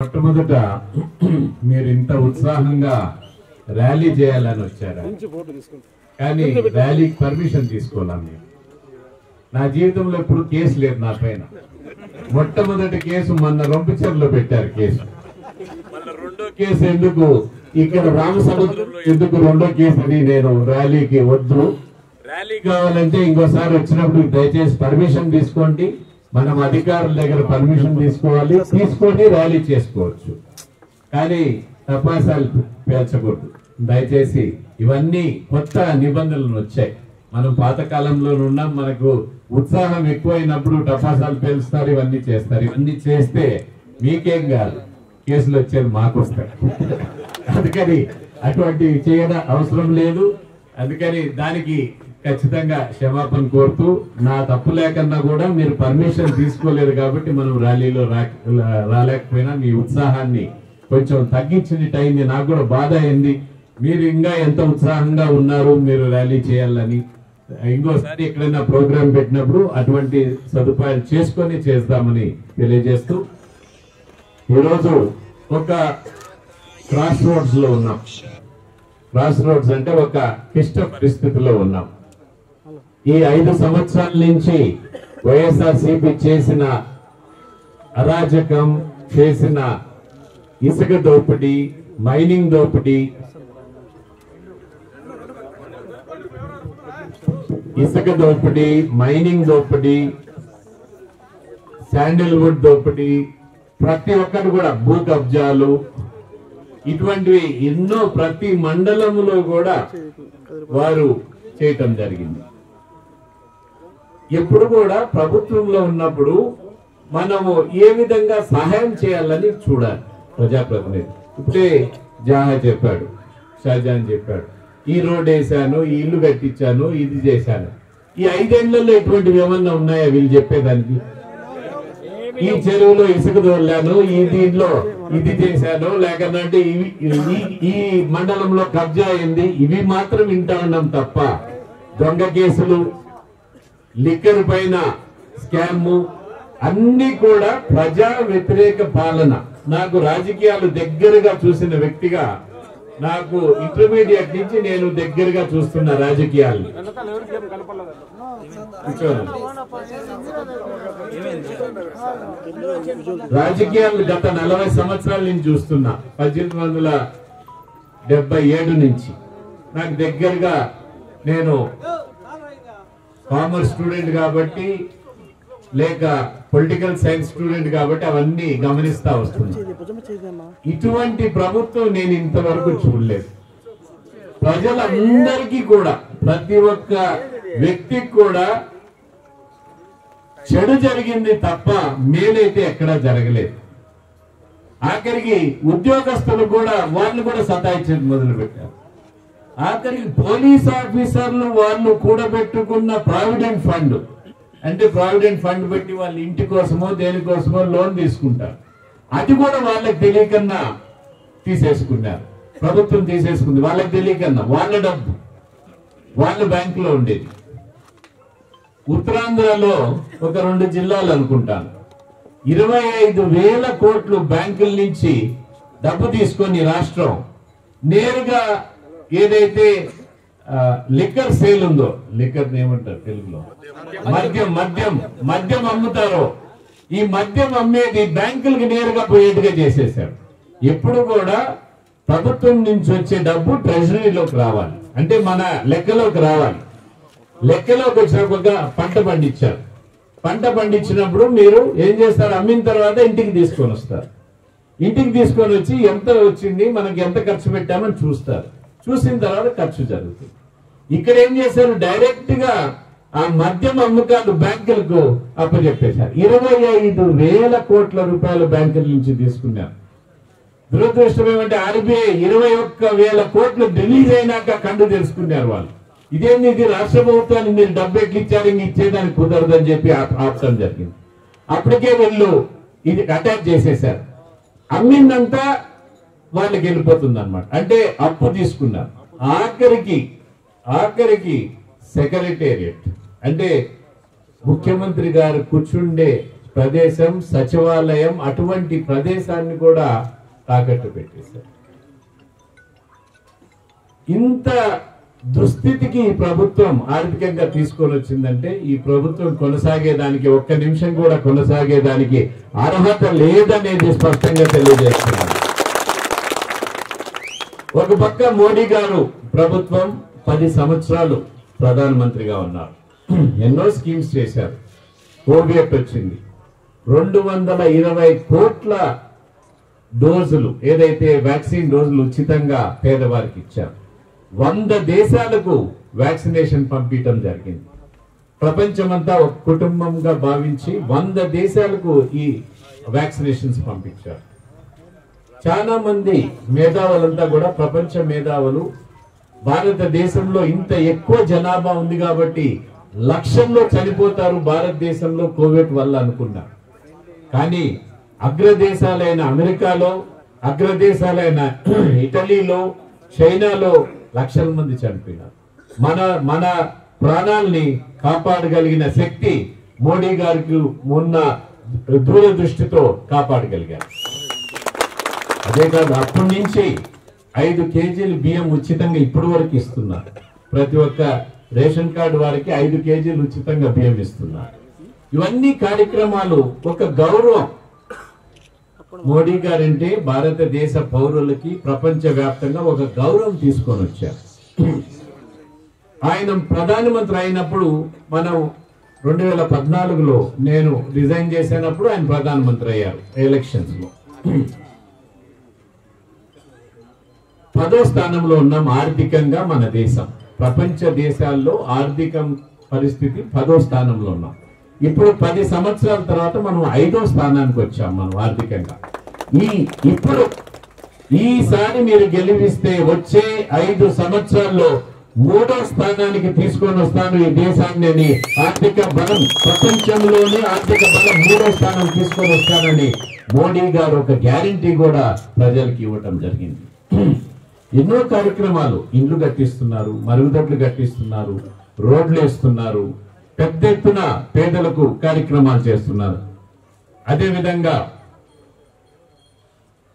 మొట్టమొదట మీరు ఇంత ఉత్సాహంగా ర్యాలీ చేయాలని వచ్చారా? కానీ ర్యాలీకి పర్మిషన్ తీసుకోవాలి. మీరు నా జీవితంలో ఎప్పుడు కేసు లేదు నా పైన. మొట్టమొదటి కేసు మొన్న రొంపిచెర్లో పెట్టారు కేసు. మళ్ళీ రెండో కేసు ఎందుకు ఇక్కడ రామసముద్రంలో ఎందుకు రెండో కేసు అని నేను ర్యాలీకి వద్దు. ర్యాలీ కావాలంటే ఇంకోసారి వచ్చినప్పుడు దయచేసి పర్మిషన్ తీసుకోండి. మనం అధికారుల దగ్గర పర్మిషన్ తీసుకోవాలి, తీసుకొని ర్యాలీ చేసుకోవచ్చు. కానీ తపాసాలు పేల్చకూడదు దయచేసి. ఇవన్నీ కొత్త నిబంధనలు వచ్చాయి. మనం పాతకాలంలో ఉన్నాం. మనకు ఉత్సాహం ఎక్కువైనప్పుడు టపాసాలు పేలుస్తారు, ఇవన్నీ చేస్తారు. ఇవన్నీ చేస్తే మీకేం కాదు, కేసులు వచ్చేది మాకు వస్తాయి. అందుకని అటువంటివి చేయడం అవసరం లేదు. అందుకని దానికి ఖచ్చితంగా క్షమాపణ కోరుతూ, నా తప్పు లేకన్నా కూడా మీరు పర్మిషన్ తీసుకోలేదు కాబట్టి మనం ర్యాలీలో రాలేకపోయినా మీ ఉత్సాహాన్ని కొంచెం తగ్గించినట్టు అయింది. నాకు కూడా బాధ అయింది. మీరు ఇంకా ఎంత ఉత్సాహంగా ఉన్నారు మీరు ర్యాలీ చేయాలని. ఇంకోసారి ఎక్కడైనా ప్రోగ్రాం పెట్టినప్పుడు అటువంటి సదుపాయాలు చేసుకొని చేస్తామని తెలియజేస్తూ, ఈరోజు ఒక క్రాస్ రోడ్స్ లో ఉన్నాం. క్రాస్ రోడ్స్ అంటే ఒక క్లిష్ట పరిస్థితిలో ఉన్నాం. ఈ 5 సంవత్సరాల నుంచి వైఎస్ఆర్సీపీ చేసిన అరాజకం, చేసిన ఇసుక దోపిడీ, మైనింగ్ దోపిడీ, ఇసుక దోపిడీ, మైనింగ్ దోపిడీ, శాండిల్వుడ్ దోపిడీ, ప్రతి ఒక్కరు కూడా భూ కబ్జాలు, ఇటువంటివి ఎన్నో ప్రతి మండలంలో కూడా వారు చేయటం జరిగింది. ఎప్పుడు కూడా ప్రభుత్వంలో ఉన్నప్పుడు మనము ఏ విధంగా సహాయం చేయాలని చూడాలి ప్రజాప్రతినిధి. ఇప్పుడే జాహా చెప్పాడు, షాజాన్ చెప్పాడు, ఈ రోడ్ వేసాను, ఈ ఇల్లు కట్టించాను, ఇది చేశాను. ఈ 5 ఏళ్లలో ఎటువంటివి ఏమన్నా ఉన్నాయా వీళ్ళు చెప్పేదానికి? ఈ చెరువులో ఇసుక దోలాను, ఈ దీంట్లో ఇది చేశాను, లేకనంటే ఈ మండలంలో కబ్జా అయింది, ఇవి మాత్రం వింటా ఉన్నాం తప్ప దొంగ కేసులు, లిక్కర్ పైన స్కామ్, అన్ని కూడా ప్రజా వ్యతిరేక పాలన. నాకు రాజకీయాలు దగ్గరగా చూసిన వ్యక్తిగా, నాకు ఇంటర్మీడియట్ నుంచి నేను దగ్గరగా చూస్తున్న రాజకీయాలు. రాజకీయాలు గత 40 సంవత్సరాల నుంచి చూస్తున్నా. 1877 నుంచి నాకు దగ్గరగా, నేను కామర్స్ స్టూడెంట్ కాబట్టి లేక పొలిటికల్ సైన్స్ స్టూడెంట్ కాబట్టి అవన్నీ గమనిస్తా వస్తున్నా. ఇటువంటి ప్రభుత్వం నేను ఇంతవరకు చూడలేదు. ప్రజలందరికీ కూడా, ప్రతి ఒక్క వ్యక్తికి కూడా చెడు జరిగింది తప్ప మేలైతే ఎక్కడా జరగలేదు. ఆఖరికి ఉద్యోగస్తులు కూడా, వాళ్ళు కూడా సతాయించడం మొదలు పెట్టారు. ఆఖరికి పోలీస్ ఆఫీసర్లు వాళ్ళు కూడబెట్టుకున్న ప్రావిడెంట్ ఫండ్, అంటే ప్రావిడెంట్ ఫండ్ పెట్టి వాళ్ళ ఇంటి కోసమో దేనికోసమో లోన్ తీసుకుంటారు. అది కూడా వాళ్ళకి తెలియకన్నా తీసేసుకున్నారు. ప్రభుత్వం తీసేసుకుంది వాళ్ళకి తెలియకన్నా. వాళ్ళ డబ్బు వాళ్ళ బ్యాంకులో ఉండేది. ఉత్తరాంధ్రలో ఒక 2 జిల్లాలు అనుకుంటాను, 25,000 కోట్లు బ్యాంకుల నుంచి డబ్బు తీసుకొని రాష్ట్రం నేరుగా ఏదైతే లిక్కర్ సేల్ ఉందో, లిక్కర్ ఏమంటారు తెలుగులో, మద్యం అమ్ముతారో, ఈ మద్యం అమ్మేది బ్యాంకులకి నేరుగా పోయేట్టుగా చేసేసారు. ఎప్పుడు కూడా ప్రభుత్వం నుంచి వచ్చే డబ్బు ట్రెజరీలోకి రావాలి, అంటే మన లెక్కలోకి రావాలి. లెక్కలోకి వచ్చినప్పుడు పంట పండించారు. పంట పండించినప్పుడు మీరు ఏం చేస్తారు? అమ్మిన తర్వాత ఇంటికి తీసుకొని వస్తారు. ఇంటికి తీసుకొని వచ్చి ఎంత వచ్చింది, మనకి ఎంత ఖర్చు పెట్టామని చూస్తారు. చూసిన తర్వాత ఖర్చు జరుగుతుంది. ఇక్కడ ఏం చేశారు? డైరెక్ట్ గా ఆ మద్యం అమ్మకాలు బ్యాంకులకు అప్పచెప్పేశారు. 25,000 కోట్ల రూపాయలు బ్యాంకుల నుంచి తీసుకున్నారు. దురదృష్టం ఏమంటే ఆర్బీఐ 21,000 కోట్లు రిలీజ్ అయినాక కండు తెలుసుకున్నారు వాళ్ళు. ఇదేంది, ఇది రాష్ట్ర ప్రభుత్వానికి మీరు డబ్బు ఎట్లు ఇచ్చారు, ఇంక ఇచ్చేదానికి కుదరదని చెప్పి ఆపడం జరిగింది. అప్పటికే వీళ్ళు ఇది అటాక్ చేసేశారు. అమ్మిందంతా వాళ్ళకి వెళ్ళిపోతుంది అనమాట. అంటే అప్పు తీసుకున్నారు. ఆఖరికి సెక్రటేరియట్ అంటే ముఖ్యమంత్రి గారు కూర్చుండే ప్రదేశం, సచివాలయం అటువంటి ప్రదేశాన్ని కూడా తాకట్టు పెట్టేశారు. ఇంత దుస్థితికి ఈ ప్రభుత్వం ఆర్థికంగా తీసుకొని వచ్చిందంటే ఈ ప్రభుత్వం కొనసాగేదానికి ఒక్క నిమిషం కూడా కొనసాగేదానికి అర్హత లేదనేది స్పష్టంగా తెలియజేస్తున్నారు. ఒక పక్క మోడీ గారు ప్రభుత్వం 10 సంవత్సరాలు ప్రధానమంత్రిగా ఉన్నారు. ఎన్నో స్కీమ్స్ చేశారు. కోవిడ్ వచ్చింది. 220 కోట్ల డోజులు ఏదైతే వ్యాక్సిన్ డోజులు ఉచితంగా పేదవారికి ఇచ్చారు. 100 దేశాలకు వ్యాక్సినేషన్ పంపించడం జరిగింది. ప్రపంచమంతా ఒక కుటుంబంగా భావించి 100 దేశాలకు ఈ వ్యాక్సినేషన్స్ పంపించారు. చాలా మంది మేధావులంతా కూడా ప్రపంచ మేధావులు భారతదేశంలో ఇంత ఎక్కువ జనాభా ఉంది కాబట్టి లక్షల్లో చనిపోతారు భారతదేశంలో కోవిడ్ వల్ల అనుకున్నారు. కానీ అగ్రదేశాలైన అమెరికాలో, అగ్రదేశాలైన ఇటలీలో, చైనాలో లక్షల మంది చనిపోయినారు. మన ప్రాణాల్ని కాపాడగలిగిన శక్తి మోడీ గారికి ఉన్న దూరదృష్టితో కాపాడగలిగారు. అదే కాదు, అప్పటి నుంచి 5 కేజీలు బియ్యం ఉచితంగా ఇప్పటి వరకు ఇస్తున్నారు. ప్రతి ఒక్క రేషన్ కార్డు వారికి 5 కేజీలు ఉచితంగా బియ్యం ఇస్తున్నారు. ఇవన్నీ కార్యక్రమాలు ఒక గౌరవం. మోడీ గారంటే భారతదేశ పౌరులకి ప్రపంచ వ్యాప్తంగా ఒక గౌరవం తీసుకొని వచ్చారు. ఆయన ప్రధానమంత్రి అయినప్పుడు మనం 2014లో నేను రిజైన్ చేసినప్పుడు ఆయన ప్రధానమంత్రి అయ్యారు ఎలక్షన్స్ లో. 10వ స్థానంలో ఉన్నాం ఆర్థికంగా. మన దేశం ప్రపంచ దేశాల్లో ఆర్థిక పరిస్థితి 10వ స్థానంలో ఉన్నాం. ఇప్పుడు 10 సంవత్సరాల తర్వాత మనం 5వ స్థానానికి వచ్చాం మనం ఆర్థికంగా. ఇప్పుడు ఈసారి మీరు గెలిపిస్తే వచ్చే 5 సంవత్సరాల్లో 3వ స్థానానికి తీసుకొని వస్తాను ఈ దేశాన్ని అని ఆర్థిక బలం, ప్రపంచంలోనే ఆర్థిక బలం 3వ స్థానం తీసుకొని వస్తానని మోడీ గారు ఒక గ్యారంటీ కూడా ప్రజలకు ఇవ్వటం జరిగింది. ఎన్నో కార్యక్రమాలు, ఇండ్లు కట్టిస్తున్నారు, మరుగుదొడ్లు కట్టిస్తున్నారు, రోడ్లు వేస్తున్నారు, పెద్ద ఎత్తున పేదలకు కార్యక్రమాలు చేస్తున్నారు. అదేవిధంగా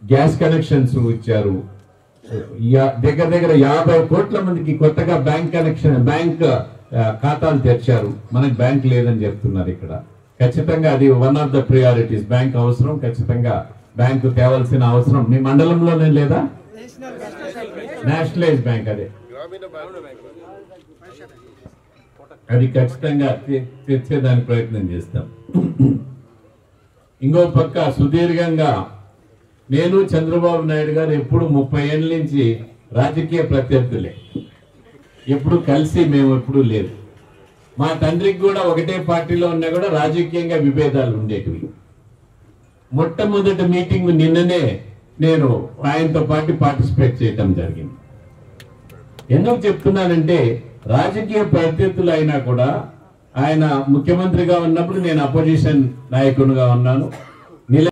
గ్యాస్ కనెక్షన్స్ ఇచ్చారు. దగ్గర 50 కోట్ల మందికి కొత్తగా బ్యాంక్ ఖాతాలు తెచ్చారు. మనకి బ్యాంక్ లేదని చెప్తున్నారు. ఇక్కడ ఖచ్చితంగా అది one of the priorities. Bank అవసరం, ఖచ్చితంగా బ్యాంకు తేవాల్సిన అవసరం. మీ మండలంలోనే లేదా? నేషనలైజ్ బ్యాంక్ అది ఖచ్చితంగా తెచ్చేదానికి ప్రయత్నం చేస్తాం. ఇంకో పక్క సుదీర్ఘంగా నేను చంద్రబాబు నాయుడు గారు ఎప్పుడు 30 ఏళ్ళ నుంచి రాజకీయ ప్రత్యర్థులే. ఎప్పుడు కలిసి మేము ఎప్పుడు లేదు. మా తండ్రికి కూడా ఒకటే పార్టీలో ఉన్నా కూడా రాజకీయంగా విభేదాలు ఉండేటివి. మొట్టమొదటి మీటింగ్ నిన్ననే నేను ఆయనతో పాటు పార్టిసిపేట్ చేయటం జరిగింది. ఎందుకు చెప్తున్నానంటే రాజకీయ ప్రత్యర్థులు అయినా కూడా ఆయన ముఖ్యమంత్రిగా ఉన్నప్పుడు నేను అపోజిషన్ నాయకునిగా ఉన్నాను.